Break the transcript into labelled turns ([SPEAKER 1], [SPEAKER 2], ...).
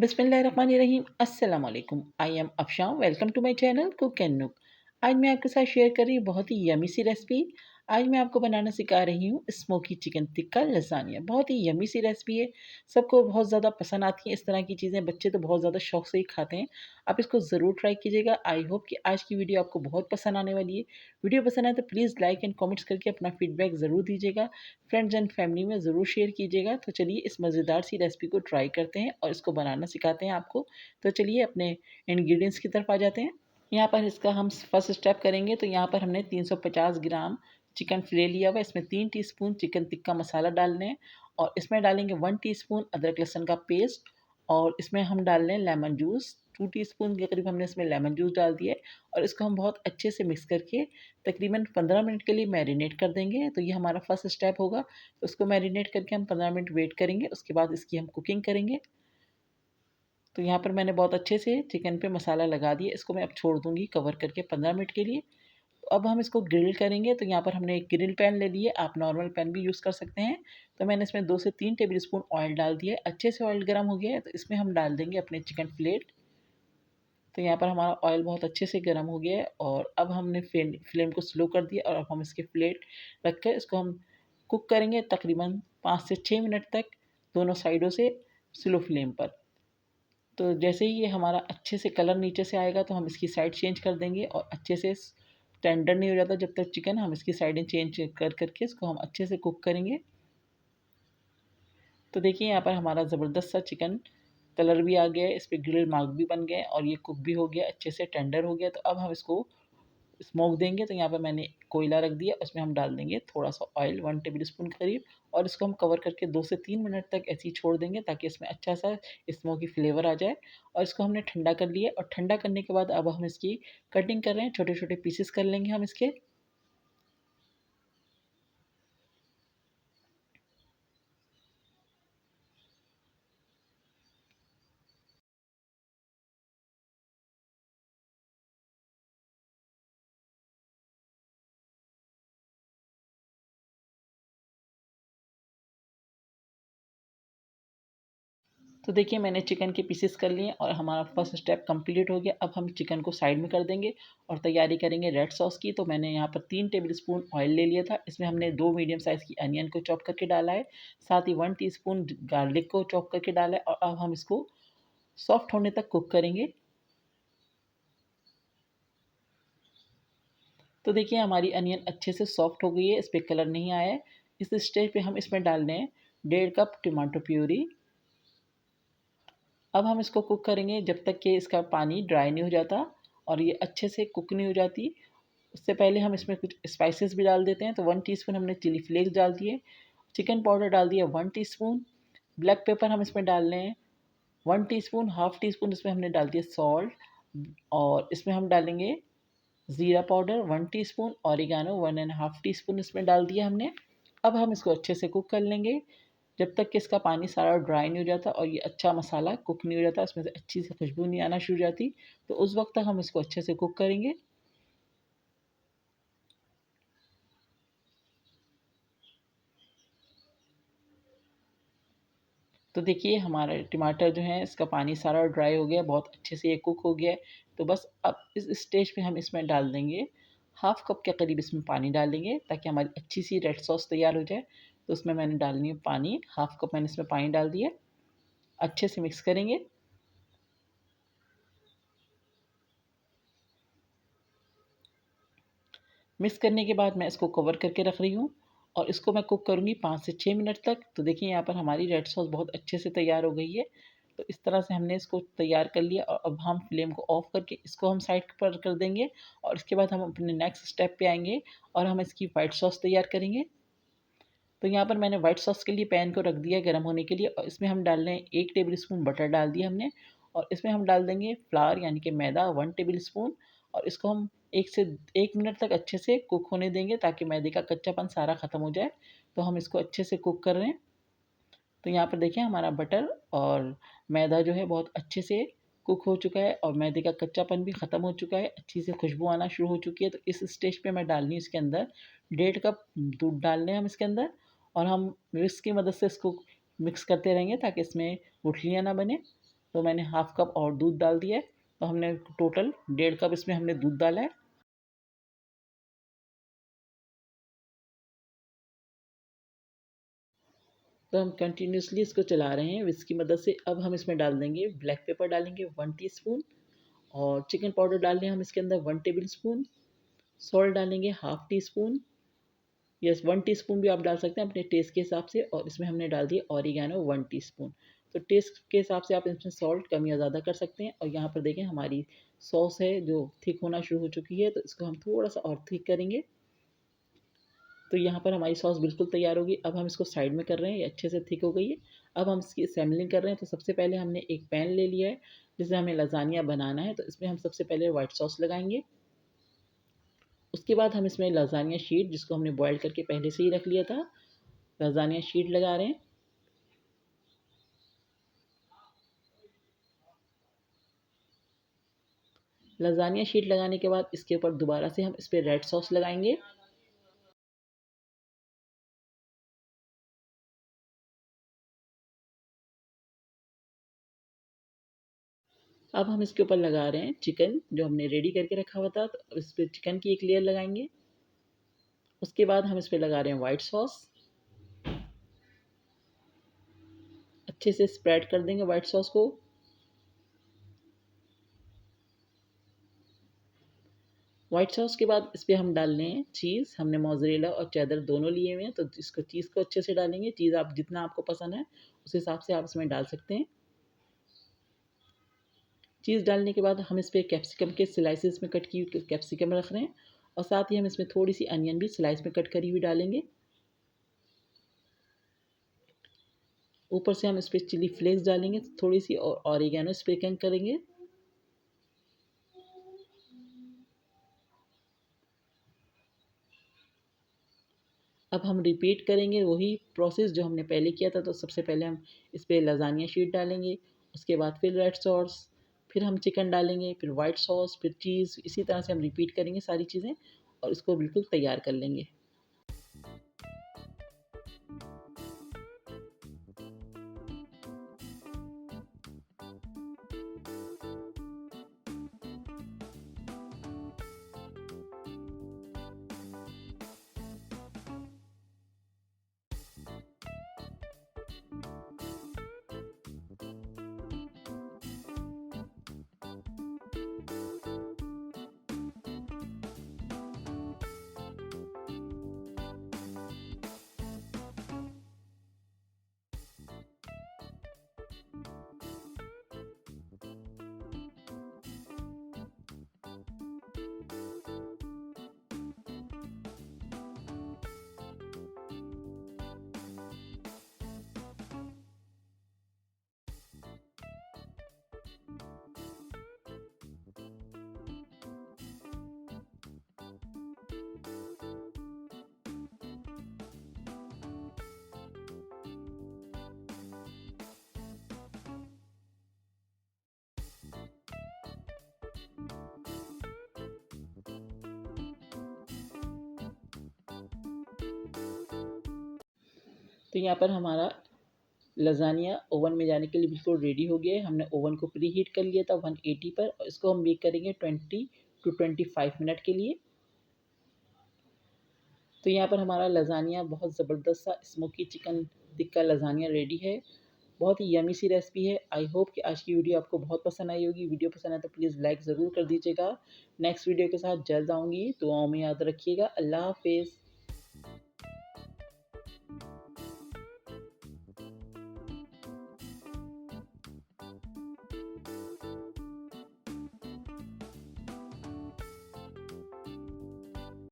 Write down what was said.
[SPEAKER 1] बिस्मिल्लाहिर्रहमानिर्रहीम अस्सलाम वालेकुम। I am Afshan. Welcome to my channel Cook and Nook. आज मैं आपके साथ शेयर कर रही हूँ बहुत ही यमी सी रेसिपी। आज मैं आपको बनाना सिखा रही हूँ स्मोकी चिकन टिक्का लसानिया। बहुत ही यमी सी रेसिपी है, सबको बहुत ज़्यादा पसंद आती है इस तरह की चीज़ें। बच्चे तो बहुत ज़्यादा शौक से ही खाते हैं। आप इसको ज़रूर ट्राई कीजिएगा। आई होप कि आज की वीडियो आपको बहुत पसंद आने वाली है। वीडियो पसंद आए तो प्लीज़ लाइक एंड कॉमेंट्स करके अपना फीडबैक ज़रूर दीजिएगा। फ्रेंड्स एंड फैमिली में ज़रूर शेयर कीजिएगा। तो चलिए इस मज़ेदार सी रेसिपी को ट्राई करते हैं और इसको बनाना सिखाते हैं आपको। तो चलिए अपने इंग्रेडिएंट्स की तरफ आ जाते हैं। यहाँ पर इसका हम फर्स्ट स्टेप करेंगे। तो यहाँ पर हमने 350 ग्राम चिकन फिले लिया हुआ है। इसमें 3 टीस्पून चिकन टिक्का मसाला डालने हैं और इसमें डालेंगे 1 टीस्पून अदरक लहसुन का पेस्ट और इसमें हम डाल रहे हैं लेमन जूस। 2 टीस्पून के करीब हमने इसमें लेमन जूस डाल दिया है और इसको हम बहुत अच्छे से मिक्स करके तकरीबन 15 मिनट के लिए मैरिनेट कर देंगे। तो ये हमारा फर्स्ट स्टेप होगा। तो उसको मैरिनेट करके हम 15 मिनट वेट करेंगे। उसके बाद इसकी हम कुकिंग करेंगे। तो यहाँ पर मैंने बहुत अच्छे से चिकन पे मसाला लगा दिया। इसको मैं अब छोड़ दूँगी कवर करके 15 मिनट के लिए। तो अब हम इसको ग्रिल करेंगे। तो यहाँ पर हमने एक ग्रिल पैन ले लिए, आप नॉर्मल पैन भी यूज़ कर सकते हैं। तो मैंने इसमें 2 से 3 टेबल स्पून ऑयल डाल दिया है। अच्छे से ऑयल गर्म हो गया है तो इसमें हम डाल देंगे अपने चिकन फिलेट। तो यहाँ पर हमारा ऑयल बहुत अच्छे से गर्म हो गया है और अब हमने फ्लेम को स्लो कर दिया और अब हम इसके प्लेट रख कर इसको हम कुक करेंगे तकरीबन 5 से 6 मिनट तक, दोनों साइडों से स्लो फ्लेम पर। तो जैसे ही ये हमारा अच्छे से कलर नीचे से आएगा तो हम इसकी साइड चेंज कर देंगे और अच्छे से टेंडर नहीं हो जाता जब तक चिकन, हम इसकी साइडें चेंज कर करके इसको हम अच्छे से कुक करेंगे। तो देखिए यहाँ पर हमारा ज़बरदस्त सा चिकन कलर भी आ गया है, इस पे ग्रिल मार्क भी बन गए और ये कुक भी हो गया, अच्छे से टेंडर हो गया। तो अब हम इसको स्मोक देंगे। तो यहाँ पर मैंने कोयला रख दिया, उसमें हम डाल देंगे थोड़ा-सा ऑयल 1 टेबल स्पून के करीब और इसको हम कवर करके 2 से 3 मिनट तक ऐसे ही छोड़ देंगे ताकि इसमें अच्छा-सा स्मोकी फ्लेवर आ जाए। और इसको हमने ठंडा कर लिया और ठंडा करने के बाद अब हम इसकी कटिंग कर रहे हैं, छोटे-छोटे पीसेस कर लेंगे हम इसके। तो देखिए मैंने चिकन के पीसेस कर लिए और हमारा फर्स्ट स्टेप कंप्लीट हो गया। अब हम चिकन को साइड में कर देंगे और तैयारी करेंगे रेड सॉस की। तो मैंने यहाँ पर 3 टेबलस्पून ऑयल ले लिया था। इसमें हमने 2 मीडियम साइज़ की अनियन को चॉप करके डाला है, साथ ही 1 टीस्पून गार्लिक को चॉप करके डाला है और अब हम इसको सॉफ्ट होने तक कुक करेंगे। तो देखिए हमारी अनियन अच्छे से सॉफ्ट हो गई है, इस पे कलर नहीं आया है। इस स्टेज पे हम इसमें डाल रहे हैं 1.5 कप टमाटो प्यूरी। अब हम इसको कुक करेंगे जब तक कि इसका पानी ड्राई नहीं हो जाता और ये अच्छे से कुक नहीं हो जाती। उससे पहले हम इसमें कुछ स्पाइसेस भी डाल देते हैं। तो 1 टीस्पून हमने चिली फ्लेक्स डाल दिए, चिकन पाउडर डाल दिया 1 टीस्पून, ब्लैक पेपर हम इसमें डाल रहे हैं 1 टीस्पून, हाफ़ टीस्पून इसमें हमने डाल दिया सॉल्ट और इसमें हम डालेंगे ज़ीरा powder 1 teaspoon, oregano 1 and half teaspoon इसमें डाल दिया हमने। अब हम इसको अच्छे से कुक कर लेंगे जब तक कि इसका पानी सारा ड्राई नहीं हो जाता और ये अच्छा मसाला कुक नहीं हो जाता, इसमें से अच्छी सी खुशबू नहीं आना शुरू हो जाती। तो उस वक़्त तक हम इसको अच्छे से कुक करेंगे। तो देखिए हमारा टमाटर जो है इसका पानी सारा ड्राई हो गया, बहुत अच्छे से ये कुक हो गया है। तो बस अब इस स्टेज पे हम इसमें डाल देंगे हाफ़ कप के करीब इसमें पानी डालेंगे ताकि हमारी अच्छी सी रेड सॉस तैयार हो जाए। तो उसमें मैंने डालनी है पानी, हाफ़ कप मैंने इसमें पानी डाल दिया। अच्छे से मिक्स करेंगे। मिक्स करने के बाद मैं इसको कवर करके रख रही हूँ और इसको मैं कुक करूँगी 5 से 6 मिनट तक। तो देखिए यहाँ पर हमारी रेड सॉस बहुत अच्छे से तैयार हो गई है। तो इस तरह से हमने इसको तैयार कर लिया और अब हम फ्लेम को ऑफ करके इसको हम साइड पर कर देंगे और इसके बाद हम अपने नेक्स्ट स्टेप पे आएँगे और हम इसकी व्हाइट सॉस तैयार करेंगे। तो यहाँ पर मैंने व्हाइट सॉस के लिए पैन को रख दिया गर्म होने के लिए और इसमें हम डाल रहे हैं 1 टेबल स्पून बटर डाल दिया हमने और इसमें हम डाल देंगे फ्लावर यानी कि मैदा 1 टेबल स्पून और इसको हम 1 से 1 मिनट तक अच्छे से कुक होने देंगे ताकि मैदे का कच्चापन सारा ख़त्म हो जाए। तो हम इसको अच्छे से कुक कर रहे हैं। तो यहाँ पर देखिए हमारा बटर और मैदा जो है बहुत अच्छे से कुक हो चुका है और मैदे का कच्चापन भी ख़त्म हो चुका है, अच्छी से खुशबू आना शुरू हो चुकी है। तो इस स्टेज पे मैं डाल रही हूँ इसके अंदर 1.5 कप दूध डाल रहे हैं हम इसके अंदर और हम विस्क की मदद से इसको मिक्स करते रहेंगे ताकि इसमें गुठलियाँ ना बने। तो मैंने हाफ़ कप और दूध डाल दिया है। तो हमने टोटल 1.5 कप इसमें हमने दूध डाला है। तो हम कंटिन्यूअसली इसको चला रहे हैं विस्क की मदद से। अब हम इसमें डाल देंगे ब्लैक पेपर डालेंगे 1 टीस्पून और चिकन पाउडर डाल रहे हैं हम इसके अंदर 1 टेबलस्पून। सॉल्ट डालेंगे half tea spoon. Yes 1 teaspoon भी आप डाल सकते हैं अपने टेस्ट के हिसाब से। और इसमें हमने डाल दिया ऑरिगैनो 1 टीस्पून। तो टेस्ट के हिसाब से आप इसमें सॉल्ट कम या ज़्यादा कर सकते हैं। और यहाँ पर देखें हमारी सॉस है जो थिक होना शुरू हो चुकी है, तो इसको हम थोड़ा सा और थिक करेंगे। तो यहाँ पर हमारी सॉस बिल्कुल तैयार होगी। अब हम इसको साइड में कर रहे हैं, ये अच्छे से थिक हो गई है। अब हम इसकी असेंबलिंग कर रहे हैं। तो सबसे पहले हमने एक पैन ले लिया है जिसमें हमें लज़ानिया बनाना है। तो इसमें हम सबसे पहले व्हाइट सॉस लगाएंगे। उसके बाद हम इसमें लज़ानिया शीट, जिसको हमने बॉयल करके पहले से ही रख लिया था, लज़ानिया शीट लगा रहे हैं। लज़ानिया शीट लगाने के बाद इसके ऊपर दोबारा से हम इस पे रेड सॉस लगाएंगे। अब हम इसके ऊपर लगा रहे हैं चिकन जो हमने रेडी करके रखा हुआ था। तो इस पे चिकन की एक लेयर लगाएंगे। उसके बाद हम इस पे लगा रहे हैं व्हाइट सॉस। अच्छे से स्प्रेड कर देंगे व्हाइट सॉस को। व्हाइट सॉस के बाद इस पे हम डाल रहे हैं चीज़। हमने मोज़रेला और चेडर दोनों लिए हुए हैं। तो इसको चीज़ को अच्छे से डालेंगे। चीज़ आप जितना आपको पसंद है उस हिसाब से आप इसमें डाल सकते हैं। चीज़ डालने के बाद हम इस पे कैप्सिकम के स्लाइसेस में कट की हुई कैप्सिकम रख रहे हैं। और साथ ही हम इसमें थोड़ी सी अनियन भी स्लाइस में कट करी हुई डालेंगे। ऊपर से हम इस पे चिली फ्लेक्स डालेंगे थोड़ी सी और ऑरिगेनो स्प्रिंकल करेंगे। अब हम रिपीट करेंगे वही प्रोसेस जो हमने पहले किया था। तो सबसे पहले हम इस पे लज़ानिया शीट डालेंगे। उसके बाद फिर रेड सॉस, फिर हम चिकन डालेंगे, फिर वाइट सॉस, फिर चीज़। इसी तरह से हम रिपीट करेंगे सारी चीज़ें और इसको बिल्कुल तैयार कर लेंगे। तो यहाँ पर हमारा लज़ानिया ओवन में जाने के लिए बिल्कुल रेडी हो गया है। हमने ओवन को प्री हीट कर लिया था 180 पर और इसको हम बेक करेंगे 20 टू 25 मिनट के लिए। तो यहाँ पर हमारा लज़ानिया बहुत ज़बरदस्त सा smoky chicken tikka lasagna ready है। बहुत ही यमी सी रेसिपी है। आई होप कि आज की वीडियो आपको बहुत पसंद आई होगी। वीडियो पसंद आए तो प्लीज़ लाइक ज़रूर कर दीजिएगा। नेक्स्ट वीडियो के साथ जल्द आऊँगी। दुआओं में याद रखिएगा। अल्लाह हाफ़िज़।